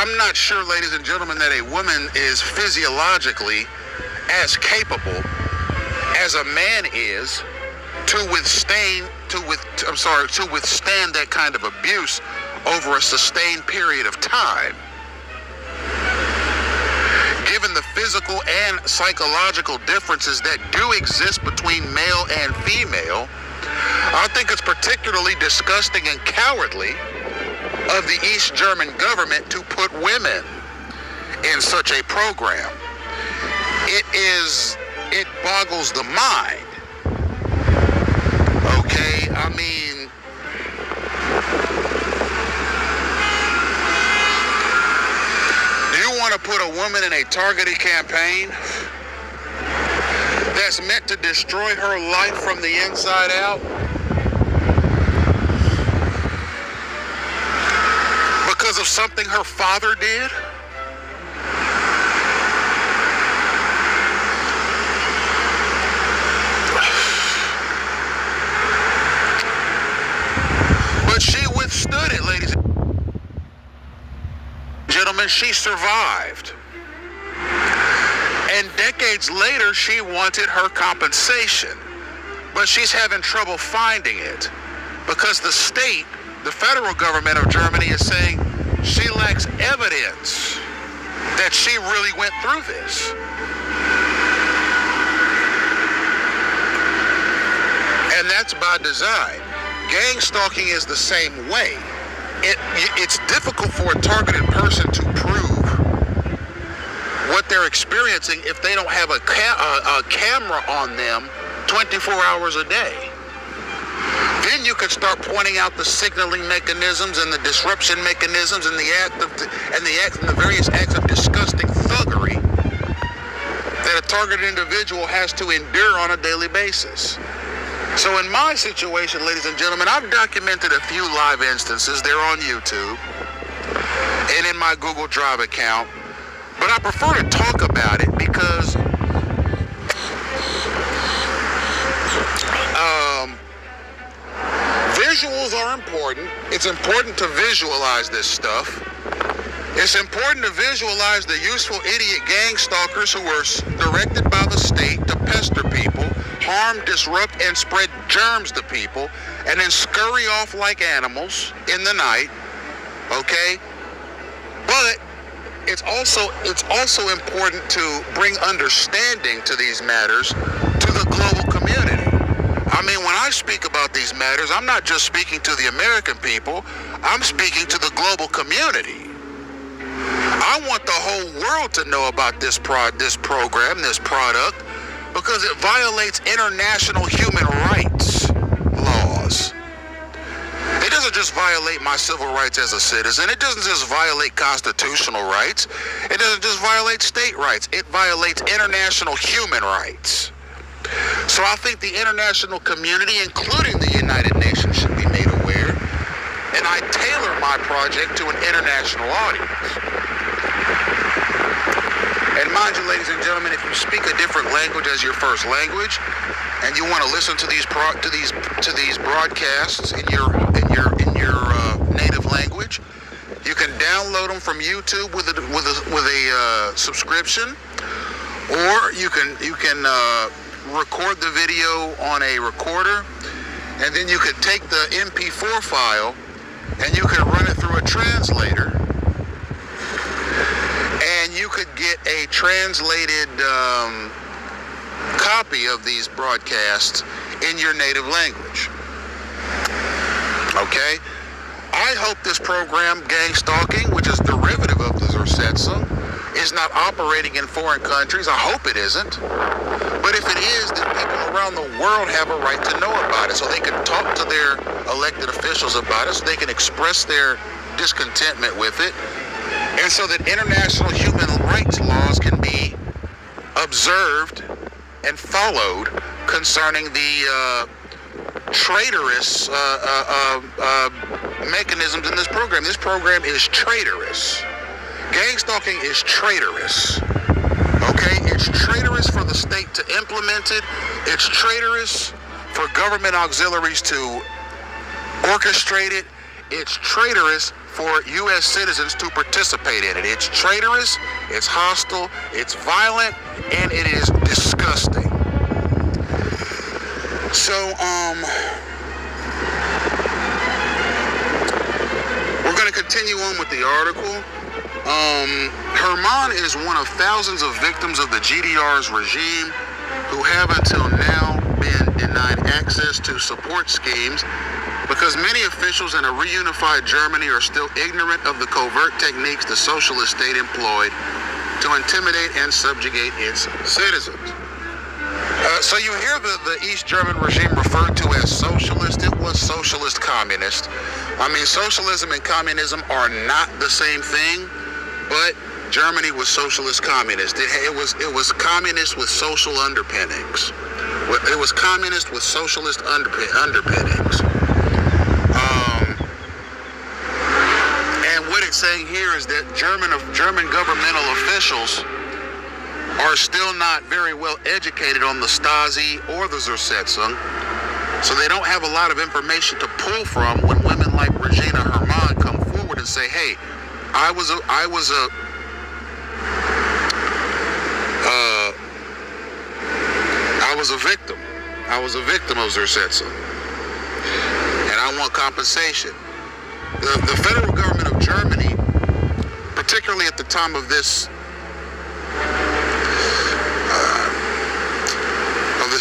I'm not sure, ladies and gentlemen, that a woman is physiologically as capable as a man is to withstand that kind of abuse over a sustained period of time. Given the physical and psychological differences that do exist between male and female, I think it's particularly disgusting and cowardly of the East German government to put women in such a program. It boggles the mind. Okay, I mean, do you want to put a woman in a targeted campaign that's meant to destroy her life from the inside out? Because of something her father did? But she withstood it, ladies and gentlemen. She survived. And decades later, she wanted her compensation. But she's having trouble finding it because the state, the federal government of Germany, is saying she lacks evidence that she really went through this. And that's by design. Gang stalking is the same way. It's difficult for a targeted person to prove what they're experiencing if they don't have a camera on them 24 hours a day. Then you can start pointing out the signaling mechanisms and the disruption mechanisms and the various acts of disgusting thuggery that a targeted individual has to endure on a daily basis. So in my situation, ladies and gentlemen, I've documented a few live instances. They're on YouTube and in my Google Drive account. But I prefer to talk about it because visuals are important. It's important to visualize this stuff. It's important to visualize the useful idiot gang stalkers who are directed by the state to pester people, harm, disrupt, and spread germs to people, and then scurry off like animals in the night. Okay? But it's also important to bring understanding to these matters to the global community. I mean, when I speak about these matters, I'm not just speaking to the American people, I'm speaking to the global community. I want the whole world to know about this program, this product, because it violates international human rights laws. It doesn't just violate my civil rights as a citizen. It doesn't just violate constitutional rights. It doesn't just violate state rights. It violates international human rights. So I think the international community, including the United Nations, should be made aware. And I tailor my project to an international audience. And mind you, ladies and gentlemen, if you speak a different language as your first language, and you want to listen to these broadcasts in your native language, you can download them from YouTube with a subscription, or you can record the video on a recorder, and then you could take the MP4 file and you could run it through a translator, and you could get a translated copy of these broadcasts in your native language. Okay? I hope this program, gang stalking, which is derivative of the Zersetsa, is not operating in foreign countries. I hope it isn't. But if it is, then people around the world have a right to know about it, so they can talk to their elected officials about it, so they can express their discontentment with it, and so that international human rights laws can be observed and followed concerning the traitorous mechanisms in this program. This program is traitorous. Gang stalking is traitorous. Okay? It's traitorous for the state to implement it. It's traitorous for government auxiliaries to orchestrate it. It's traitorous for U.S. citizens to participate in it. It's traitorous, it's hostile, it's violent, and it is disgusting. So, we're going to continue on with the article. Herman is one of thousands of victims of the GDR's regime who have until now been denied access to support schemes because many officials in a reunified Germany are still ignorant of the covert techniques the socialist state employed to intimidate and subjugate its citizens. So you hear the East German regime referred to as socialist. It was socialist communist. I mean, socialism and communism are not the same thing, but Germany was socialist communist. It was communist with social underpinnings. It was communist with socialist underpinnings. And what it's saying here is that German governmental officials are still not very well educated on the Stasi or the Zersetzung, so they don't have a lot of information to pull from when women like Regina Herman come forward and say, "Hey, I was a victim. I was a victim of Zersetzung, and I want compensation." The federal government of Germany, particularly at the time of this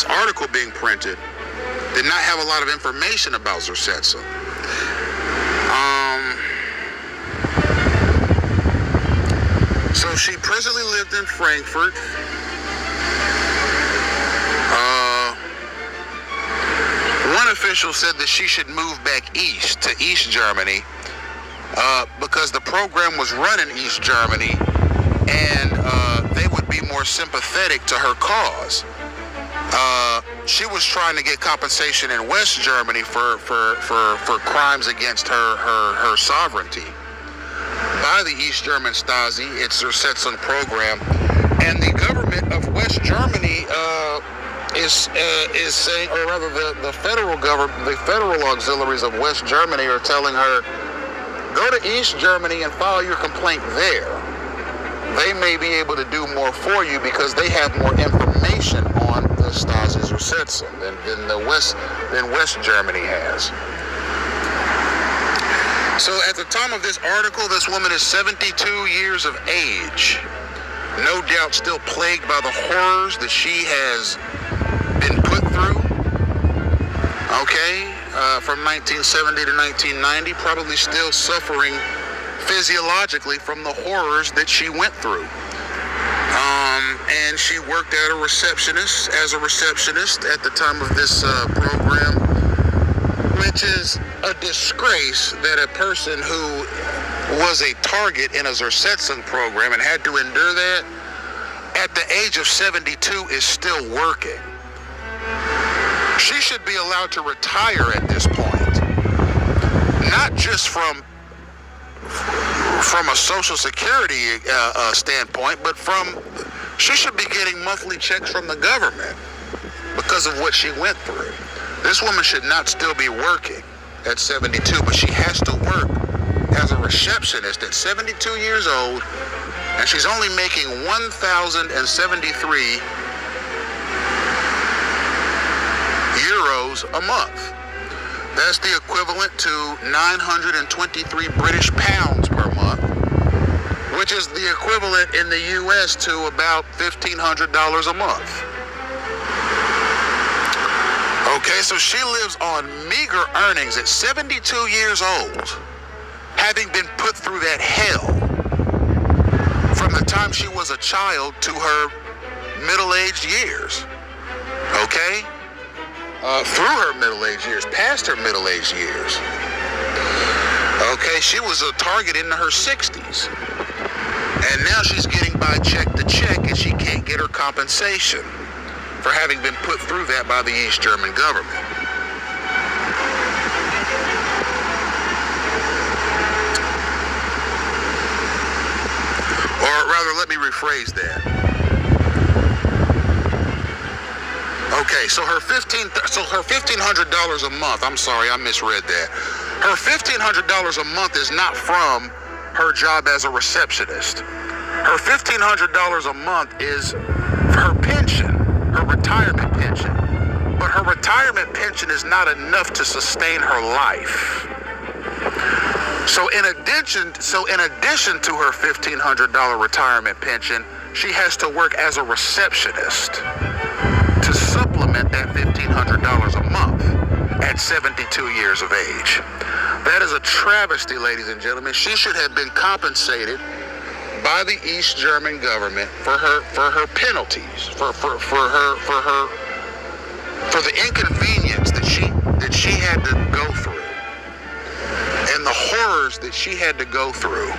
article being printed, did not have a lot of information about Zersetzung. So she presently lived in Frankfurt. One official said that she should move back east to East Germany because the program was run in East Germany and they would be more sympathetic to her cause. She was trying to get compensation in West Germany for crimes against her sovereignty by the East German Stasi, its Zersetzung program, and the government of West Germany is saying, or rather, the federal government, the federal auxiliaries of West Germany are telling her, go to East Germany and file your complaint there. They may be able to do more for you because they have more information on the Stasi Zersetzung than West Germany has. So at the time of this article, this woman is 72 years of age. No doubt still plagued by the horrors that she has been put through. Okay, from 1970 to 1990, probably still suffering physiologically from the horrors that she went through. And she worked as a receptionist at the time of this program, which is a disgrace that a person who was a target in a Zersetzung program and had to endure that at the age of 72 is still working. She should be allowed to retire at this point, not just from a Social Security standpoint, but she should be getting monthly checks from the government because of what she went through. This woman should not still be working at 72, but she has to work as a receptionist at 72 years old, and she's only making 1,073 euros a month. That's the equivalent to 923 British pounds per month, which is the equivalent in the U.S. to about $1,500 a month. Okay, so she lives on meager earnings at 72 years old, having been put through that hell from the time she was a child to her middle-aged years. Okay? Through her middle-aged years, past her middle-aged years. Okay, she was a target into her 60s. And now she's getting by check to check, and she can't get her compensation for having been put through that by the East German government. Or rather, let me rephrase that. Okay, so her $1,500 a month, I'm sorry, I misread that. Her $1,500 a month is not from her job as a receptionist. Her $1,500 a month is her pension, her retirement pension. But her retirement pension is not enough to sustain her life. So in addition to her $1,500 retirement pension, she has to work as a receptionist to supplement that $1,500 a month at 72 years of age. That is a travesty, ladies and gentlemen. She should have been compensated by the East German government for her penalties, for the inconvenience that she had to go through and the horrors that she had to go through.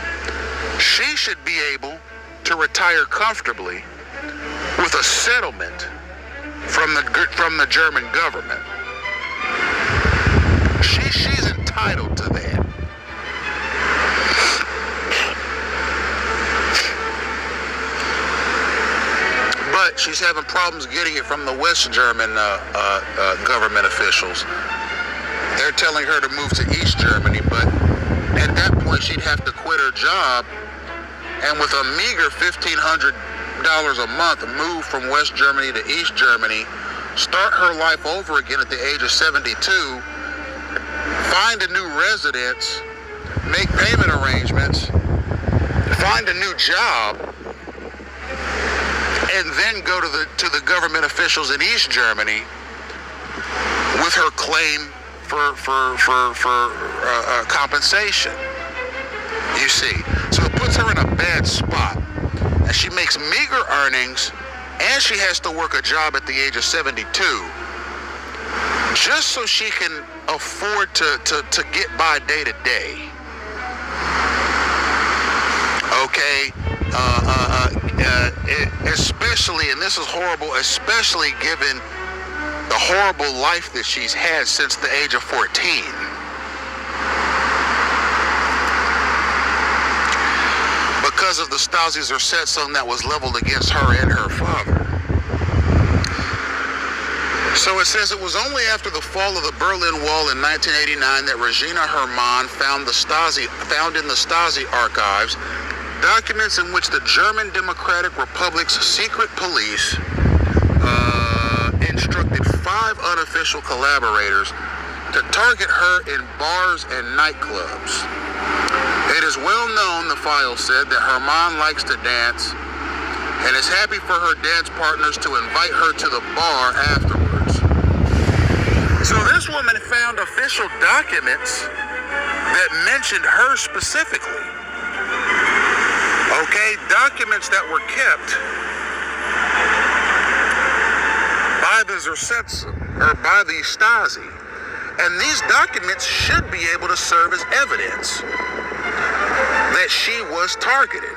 She should be able to retire comfortably with a settlement from the German government. She's entitled to that. But she's having problems getting it from the West German government officials. They're telling her to move to East Germany, but at that point she'd have to quit her job and with a meager $1,500 a month move from West Germany to East Germany, start her life over again at the age of 72, find a new residence, make payment arrangements, find a new job, and then go to the government officials in East Germany with her claim for compensation. You see, so it puts her in a bad spot, and she makes meager earnings, and she has to work a job at the age of 72, just so she can afford to get by day to day. Okay. Especially, and this is horrible, especially given the horrible life that she's had since the age of 14. Because of the Stasi's Ersetzung that was leveled against her and her father. So it says it was only after the fall of the Berlin Wall in 1989 that Regina Hermann found in the Stasi archives documents in which the German Democratic Republic's secret police instructed 5 unofficial collaborators to target her in bars and nightclubs. It is well known, the file said, that Hermann likes to dance and is happy for her dance partners to invite her to the bar afterwards. So this woman found official documents that mentioned her specifically. Okay, documents that were kept by the Zersetzung, or by the Stasi. And these documents should be able to serve as evidence that she was targeted.